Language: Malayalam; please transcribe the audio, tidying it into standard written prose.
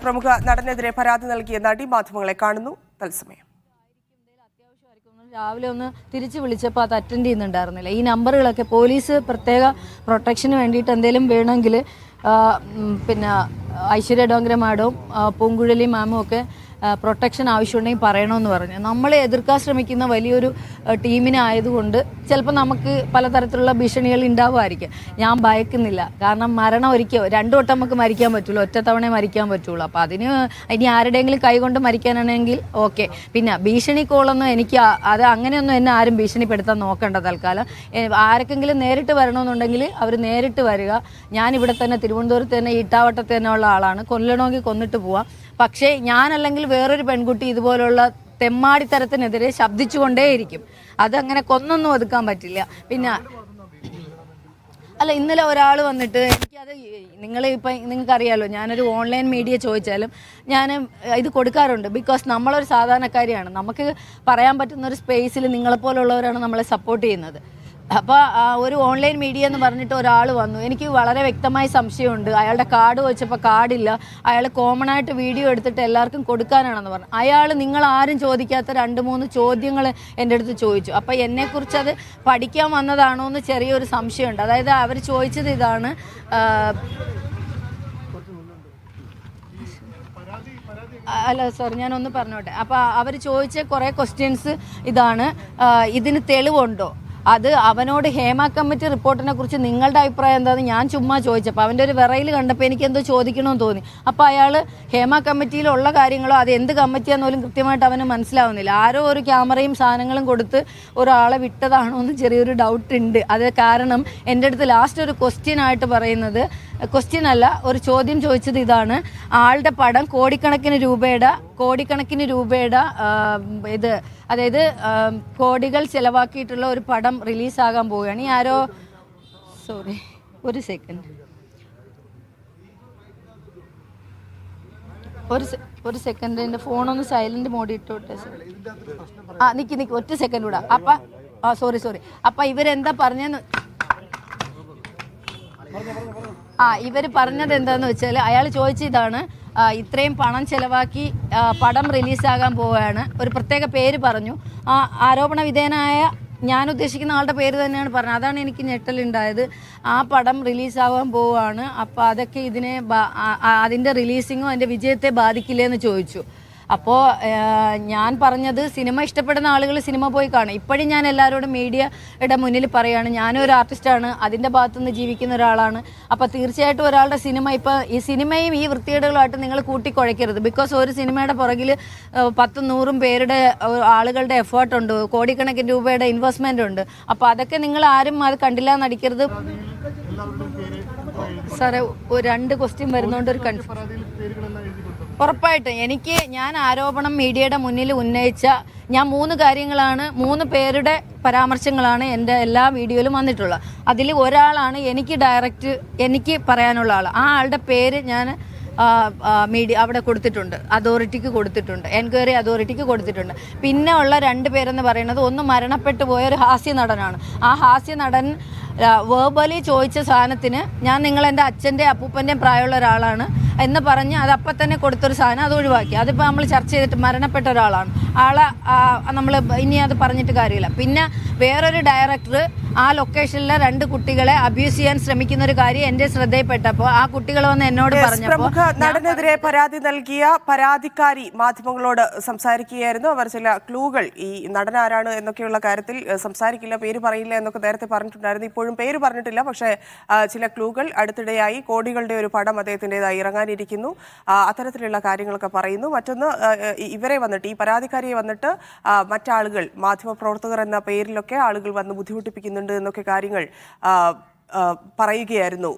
പ്രമുഖ നടനെതിരെ പരാതി നൽകിയ നടി മാധ്യമങ്ങളെ കാണുന്നു തത്സമയം. രാവിലെ ഒന്ന് തിരിച്ചു വിളിച്ചപ്പോൾ അത് അറ്റൻഡ് ചെയ്യുന്നുണ്ടായിരുന്നില്ല. ഈ നമ്പറുകളൊക്കെ പോലീസ് പ്രത്യേക പ്രൊട്ടക്ഷന് വേണ്ടിയിട്ട് എന്തെങ്കിലും വേണമെങ്കിൽ പിന്നെ ഐശ്വര്യ ഡോങ്കര മാഡവും പൂങ്കുഴലി മാമും ഒക്കെ പ്രൊട്ടക്ഷൻ ആവശ്യമുണ്ടെങ്കിൽ പറയണമെന്ന് പറഞ്ഞു. നമ്മളെ എതിർക്കാൻ ശ്രമിക്കുന്ന വലിയൊരു ടീമിനെ ആയതുകൊണ്ട് ചിലപ്പോൾ നമുക്ക് പലതരത്തിലുള്ള ഭീഷണികൾ ഉണ്ടാവുമായിരിക്കും. ഞാൻ ഭയക്കുന്നില്ല. കാരണം മരണം ഒരിക്കൽ 2 വട്ടം നമുക്ക് മരിക്കാൻ പറ്റുള്ളൂ, ഒറ്റ തവണ മരിക്കാൻ പറ്റുള്ളൂ. അപ്പോൾ അതിന് ഇനി ആരുടെയെങ്കിലും കൈകൊണ്ട് മരിക്കാനാണെങ്കിൽ ഓക്കെ. പിന്നെ ഭീഷണി കോളൊന്നും എനിക്ക് അത് അങ്ങനെയൊന്നും എന്നെ ആരും ഭീഷണിപ്പെടുത്താൻ നോക്കണ്ട. തൽക്കാലം ആർക്കെങ്കിലും നേരിട്ട് വരണമെന്നുണ്ടെങ്കിൽ അവർ നേരിട്ട് വരിക. ഞാനിവിടെ തന്നെ തിരുവനന്തപുരത്ത് തന്നെ ഈട്ടാവട്ടത്ത് തന്നെ ഉള്ള ആളാണ്. കൊല്ലണമെങ്കിൽ കൊന്നിട്ട് പോവാം. പക്ഷേ ഞാനല്ലെങ്കിൽ വേറൊരു പെൺകുട്ടി ഇതുപോലുള്ള തെമ്മാടിത്തരത്തിനെതിരെ ശബ്ദിച്ചുകൊണ്ടേയിരിക്കും. അതങ്ങനെ കൊന്നൊന്നും ഒതുക്കാൻ പറ്റില്ല. പിന്നെ അല്ല, ഇന്നലെ ഒരാൾ വന്നിട്ട് എനിക്കത് നിങ്ങൾക്കറിയാലോ, ഞാനൊരു ഓൺലൈൻ മീഡിയ ചോദിച്ചാലും ഞാൻ ഇത് കൊടുക്കാറുണ്ട്. ബിക്കോസ് നമ്മളൊരു സാധാരണക്കാരിയാണ്. നമുക്ക് പറയാൻ പറ്റുന്ന ഒരു സ്പേസിൽ നിങ്ങളെപ്പോലുള്ളവരാണ് നമ്മളെ സപ്പോർട്ട് ചെയ്യുന്നത്. അപ്പോൾ ഒരു ഓൺലൈൻ മീഡിയ എന്ന് പറഞ്ഞിട്ട് ഒരാൾ വന്നു. എനിക്ക് വളരെ വ്യക്തമായ സംശയമുണ്ട്. അയാളുടെ കാർഡ് ചോദിച്ചപ്പോൾ കാർഡില്ല. അയാൾ കോമൺ ആയിട്ട് വീഡിയോ എടുത്തിട്ട് എല്ലാവർക്കും കൊടുക്കാനാണെന്ന് പറഞ്ഞു. അയാൾ നിങ്ങൾ ആരും ചോദിക്കാത്ത 2-3 ചോദ്യങ്ങൾ എൻ്റെ അടുത്ത് ചോദിച്ചു. അപ്പോൾ എന്നെക്കുറിച്ച് അത് പഠിക്കാൻ വന്നതാണോ എന്ന് ചെറിയൊരു സംശയമുണ്ട്. അതായത് അവർ ചോദിച്ചത് ഇതാണ്, അല്ല സോറി, ഞാനൊന്ന് പറഞ്ഞോട്ടെ. അപ്പോൾ അവർ ചോദിച്ച കുറേ ക്വസ്റ്റ്യൻസ് ഇതാണ്, ഇതിന് തെളിവുണ്ടോ, അത് അവനോട് ഹേമ കമ്മിറ്റി റിപ്പോർട്ടിനെ കുറിച്ച് നിങ്ങളുടെ അഭിപ്രായം എന്താണെന്ന് ഞാൻ ചുമ്മാ ചോദിച്ചപ്പോൾ അവൻ്റെ ഒരു വിറയിൽ കണ്ടപ്പോൾ എനിക്ക് എന്തോ ചോദിക്കണമെന്ന് തോന്നി. അപ്പോൾ അയാൾ ഹേമ കമ്മിറ്റിയിലുള്ള കാര്യങ്ങളോ അത് എന്ത് കമ്മിറ്റിയാന്ന് പോലും കൃത്യമായിട്ട് അവന് മനസ്സിലാവുന്നില്ല. ആരോ ഒരു ക്യാമറയും സാധനങ്ങളും കൊടുത്ത് ഒരാളെ വിട്ടതാണോ എന്ന് ചെറിയൊരു ഡൗട്ട് ഉണ്ട്. അത് കാരണം എൻ്റെ അടുത്ത് ലാസ്റ്റ് ഒരു ക്വസ്റ്റ്യൻ ആയിട്ട് പറയുന്നത്, ക്വസ്റ്റ്യൻ അല്ല, ഒരു ചോദ്യം ചോദിച്ചത് ഇതാണ്, ആളുടെ പടം കോടിക്കണക്കിന് രൂപയുടെ ഇത്, അതായത് കോടികൾ ചിലവാക്കിയിട്ടുള്ള ഒരു പടം റിലീസാകാൻ പോവുകയാണ്. ഈ ആരോ സോറി ഒരു സെക്കൻഡ് എൻ്റെ ഫോണൊന്ന് സൈലന്റ് മോഡിൽ ഇട്ടോട്ടെ. നിക്ക് ഒറ്റ സെക്കൻഡ് കൂടാ. അപ്പം സോറി അപ്പം ഇവരെന്താ പറഞ്ഞെന്ന് ഇവർ പറഞ്ഞത് എന്താന്ന് വെച്ചാൽ, അയാൾ ചോദിച്ചതാണ്, ഇത്രയും പണം ചെലവാക്കി പടം റിലീസാകാൻ പോവുകയാണ്, ഒരു പ്രത്യേക പേര് പറഞ്ഞു. ആ ആരോപണ വിധേയനായ ഞാൻ ഉദ്ദേശിക്കുന്ന ആളുടെ പേര് തന്നെയാണ് പറഞ്ഞത്. അതാണ് എനിക്ക് ഞെട്ടലുണ്ടായത്. ആ പടം റിലീസാകാൻ പോവുകയാണ്, അപ്പോൾ അതൊക്കെ അതിൻ്റെ റിലീസിങ്ങോ അതിൻ്റെ വിജയത്തെ ബാധിക്കില്ലേ എന്ന് ചോദിച്ചു. അപ്പോൾ ഞാൻ പറഞ്ഞത്, സിനിമ ഇഷ്ടപ്പെടുന്ന ആളുകൾ സിനിമ പോയി കാണും. ഇപ്പോഴും ഞാൻ എല്ലാവരോടും മീഡിയയുടെ മുന്നിൽ പറയുകയാണ്, ഞാനും ഒരു ആർട്ടിസ്റ്റാണ്, അതിൻ്റെ ഭാഗത്തുനിന്ന് ജീവിക്കുന്ന ഒരാളാണ്. അപ്പോൾ തീർച്ചയായിട്ടും ഒരാളുടെ സിനിമ, ഇപ്പോൾ ഈ സിനിമയും ഈ വൃത്തികേടുകളായിട്ട് നിങ്ങൾ കൂട്ടിക്കുഴയ്ക്കരുത്. ബിക്കോസ് ഒരു സിനിമയുടെ പുറകിൽ 10-100 പേരുടെ ആളുകളുടെ എഫേർട്ടുണ്ട്, കോടിക്കണക്കിന് രൂപയുടെ ഇൻവെസ്റ്റ്മെൻ്റ് ഉണ്ട്. അപ്പോൾ അതൊക്കെ നിങ്ങൾ ആരും അത് കണ്ടില്ല എന്നടിക്കരുത്. സാറേ, 2 ക്വസ്റ്റ്യൻ വരുന്നതുകൊണ്ട് ഒരു ഉറപ്പായിട്ടും ഞാൻ ആരോപണം മീഡിയയുടെ മുന്നിൽ ഉന്നയിച്ച 3 കാര്യങ്ങളാണ്, 3 പേരുടെ പരാമർശങ്ങളാണ് എൻ്റെ എല്ലാ വീഡിയോയിലും വന്നിട്ടുള്ളത്. അതിൽ ഒരാളാണ് എനിക്ക് പറയാനുള്ള ആൾ. ആ ആളുടെ പേര് ഞാൻ മീഡിയ അവിടെ കൊടുത്തിട്ടുണ്ട്, അതോറിറ്റിക്ക് കൊടുത്തിട്ടുണ്ട്, എൻക്വയറി അതോറിറ്റിക്ക് കൊടുത്തിട്ടുണ്ട്. പിന്നെ ഉള്ള 2 പേരെന്ന് പറയുന്നത്, ഒന്ന് മരണപ്പെട്ടു പോയ ഒരു ഹാസ്യ നടനാണ്. ആ ഹാസ്യ നടൻ വേർബലി ചോദിച്ച സാധനത്തിന് ഞാൻ നിങ്ങളെൻ്റെ അച്ഛൻ്റെ അപ്പൂപ്പൻ്റെയും പ്രായമുള്ള ഒരാളാണ് എന്ന് പറഞ്ഞ് അത് അപ്പം തന്നെ കൊടുത്തൊരു സാധനം അത് ഒഴിവാക്കി. അതിപ്പോൾ നമ്മൾ ചർച്ച ചെയ്തിട്ട് മരണപ്പെട്ട ഒരാളാണ്. ആളെ നമ്മൾ ഇനി അത് പറഞ്ഞിട്ട് കാര്യമില്ല. പിന്നെ വേറൊരു ഡയറക്ടർ ആ ലൊക്കേഷനിലെ 2 കുട്ടികളെ അബ്യൂസ് ചെയ്യാൻ ശ്രമിക്കുന്ന ഒരു കാര്യം എൻ്റെ ശ്രദ്ധയിൽപ്പെട്ടപ്പോൾ ആ കുട്ടികൾ വന്ന് എന്നോട് പറഞ്ഞപ്പോൾ, നടനെതിരെ പരാതി നൽകിയ പരാതിക്കാരി മാധ്യമങ്ങളോട് സംസാരിക്കുകയായിരുന്നു. അവർ ചില ക്ലൂകൾ, ഈ നടൻ ആരാണ് എന്നൊക്കെയുള്ള കാര്യത്തിൽ സംസാരിക്കില്ല, പേര് പറയില്ല എന്നൊക്കെ നേരത്തെ പറഞ്ഞിട്ടുണ്ടായിരുന്നു. ഇപ്പോഴും പേര് പറഞ്ഞിട്ടില്ല, പക്ഷേ ചില ക്ലൂകൾ, അടുത്തിടെയായി കോടികളുടെ ഒരു പടം അദ്ദേഹത്തിൻ്റെതായി ഇറങ്ങാനിരിക്കുന്നു, അത്തരത്തിലുള്ള കാര്യങ്ങളൊക്കെ പറയുന്നു. മറ്റൊന്ന്, ഇവരെ വന്നിട്ട്, ഈ പരാതിക്കാരിയെ വന്നിട്ട് മറ്റാളുകൾ, മാധ്യമപ്രവർത്തകർ എന്ന പേരിലൊക്കെ ആളുകൾ വന്ന് ബുദ്ധിമുട്ടിപ്പിക്കുന്നുണ്ട് എന്നൊക്കെ കാര്യങ്ങൾ പറയുകയായിരുന്നു.